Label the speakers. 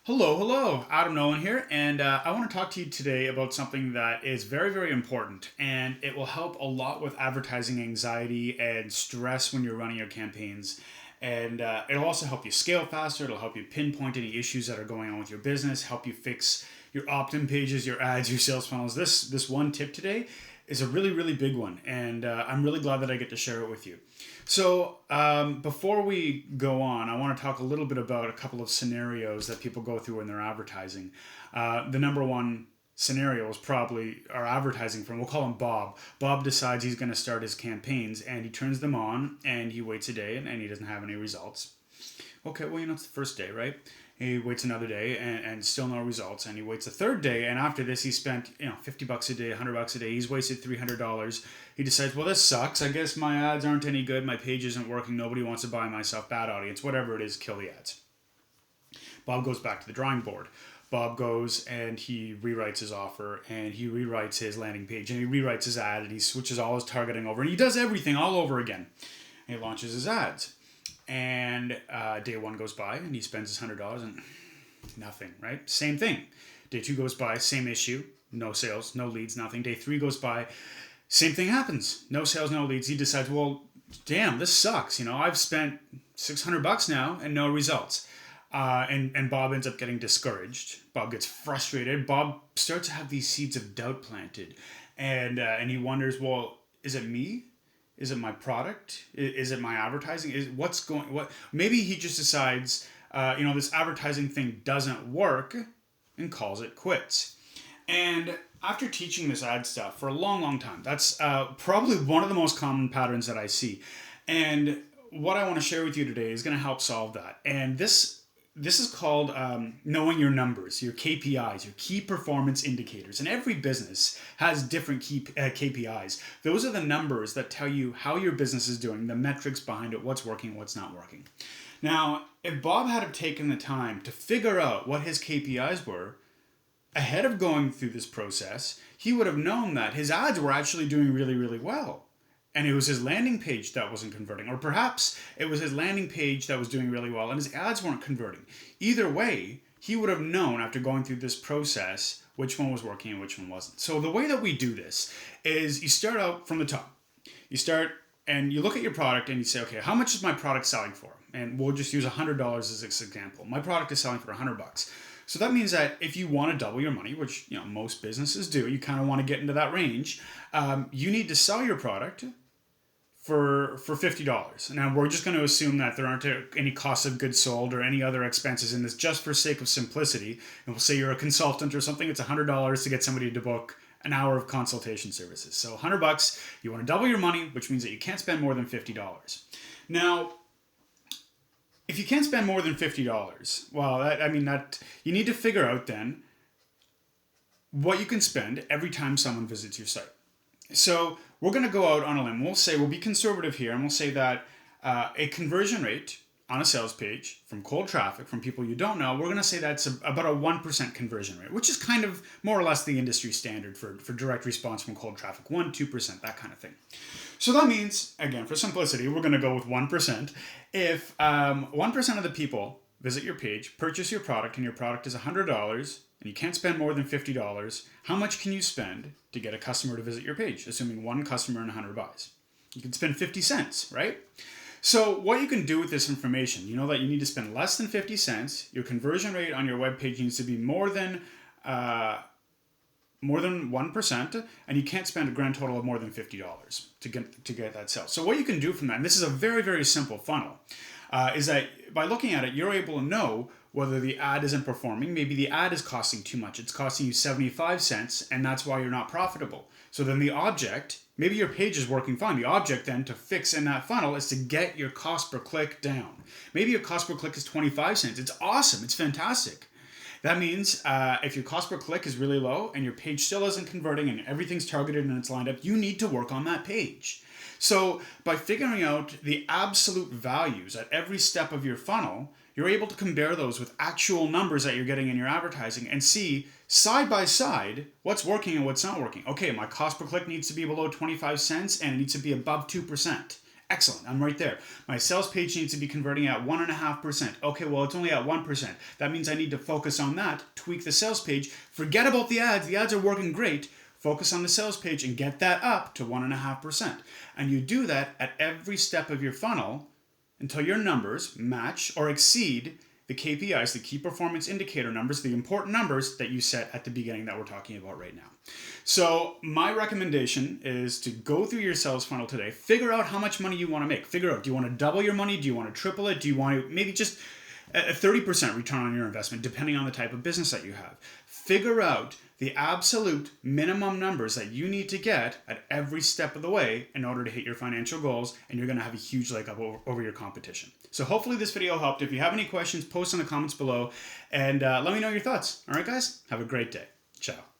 Speaker 1: Hello. Adam Nolan here, and I want to talk to you today about something that is very, very important, and it will help a lot with advertising anxiety and stress when you're running your campaigns. And it'll also help you scale faster. It'll help you pinpoint any issues that are going on with your business, help you fix your opt-in pages, your ads, your sales funnels. This one tip today is a really, really big one, and I'm really glad that I get to share it with you. So, before we go on, I want to talk a little bit about a couple of scenarios that people go through when they're advertising. The number one scenario is probably our advertising firm. We'll call him Bob. Bob decides he's going to start his campaigns, and he turns them on, and he waits a day, and he doesn't have any results. Okay, well, it's the first day, right? He waits another day and still no results. And he waits a third day. And after this, he spent, $50 a day, $100 a day. He's wasted $300. He decides, well, this sucks. I guess my ads aren't any good. My page isn't working. Nobody wants to buy my stuff. Bad audience. Whatever it is, kill the ads. Bob goes back to the drawing board. Bob goes and he rewrites his offer and he rewrites his landing page and he rewrites his ad and he switches all his targeting over and he does everything all over again. And he launches his ads. And day one goes by and he spends his $100 and nothing, right? Same thing. Day two goes by, same issue, no sales, no leads, nothing. Day three goes by, same thing happens, no sales, no leads. He decides, well, damn, this sucks. I've spent $600 now and no results. And Bob ends up getting discouraged. Bob gets frustrated. Bob starts to have these seeds of doubt planted. And he wonders, well, is it me? Is it my product? Is it my advertising? Maybe he just decides, this advertising thing doesn't work and calls it quits. And after teaching this ad stuff for a long, long time, that's probably one of the most common patterns that I see. And what I want to share with you today is going to help solve that. And this is called knowing your numbers, your KPIs, your key performance indicators. And every business has different KPIs. Those are the numbers that tell you how your business is doing, the metrics behind it, what's working, what's not working. Now, if Bob had taken the time to figure out what his KPIs were ahead of going through this process, he would have known that his ads were actually doing really, really well. And it was his landing page that wasn't converting. Or perhaps it was his landing page that was doing really well and his ads weren't converting. Either way, he would have known after going through this process which one was working and which one wasn't. So the way that we do this is you start out from the top. You start and you look at your product and you say, okay, how much is my product selling for? And we'll just use $100 as an example. My product is selling for $100. So that means that if you want to double your money, which most businesses do, you kind of want to get into that range, you need to sell your product for $50. Now, we're just going to assume that there aren't any costs of goods sold or any other expenses in this just for sake of simplicity. And we'll say you're a consultant or something. It's $100 to get somebody to book an hour of consultation services. So $100, you want to double your money, which means that you can't spend more than $50. Now, if you can't spend more than $50, well, that you need to figure out then what you can spend every time someone visits your site. So we're going to go out on a limb. We'll be conservative here, and we'll say that a conversion rate on a sales page from cold traffic, from people you don't know, we're going to say that's about a 1% conversion rate, which is kind of more or less the industry standard for direct response from cold traffic, 1-2%, that kind of thing. So that means, again, for simplicity, we're going to go with 1%. If 1% of the people visit your page, purchase your product, and your product is $100, and you can't spend more than $50, how much can you spend to get a customer to visit your page, assuming one customer and 100 buys? You can spend 50 cents, right? So what you can do with this information, you know that you need to spend less than 50 cents. Your conversion rate on your web page needs to be more than 1%, and you can't spend a grand total of more than $50 to get that sale. So what you can do from that, and this is a very, very simple funnel, is that by looking at it, you're able to know whether the ad isn't performing. Maybe the ad is costing too much. It's costing you 75 cents, and that's why you're not profitable. So then the object, maybe your page is working fine. The object then to fix in that funnel is to get your cost per click down. Maybe your cost per click is 25 cents. It's awesome. It's fantastic. That means if your cost per click is really low and your page still isn't converting and everything's targeted and it's lined up, you need to work on that page. So by figuring out the absolute values at every step of your funnel, you're able to compare those with actual numbers that you're getting in your advertising and see side by side what's working and what's not working. Okay, my cost per click needs to be below 25 cents and it needs to be above 2%. Excellent, I'm right there. My sales page needs to be converting at 1.5%. Okay, well, it's only at 1%. That means I need to focus on that, tweak the sales page, forget about the ads. The ads are working great. Focus on the sales page and get that up to 1.5%. And you do that at every step of your funnel until your numbers match or exceed the KPIs, the key performance indicator numbers, the important numbers that you set at the beginning that we're talking about right now. So my recommendation is to go through your sales funnel today, figure out how much money you want to make. Figure out, do you want to double your money? Do you want to triple it? Do you want to maybe just a 30% return on your investment, depending on the type of business that you have? Figure out the absolute minimum numbers that you need to get at every step of the way in order to hit your financial goals, and you're going to have a huge leg up over your competition. So hopefully this video helped. If you have any questions, post in the comments below, and let me know your thoughts. All right, guys? Have a great day. Ciao.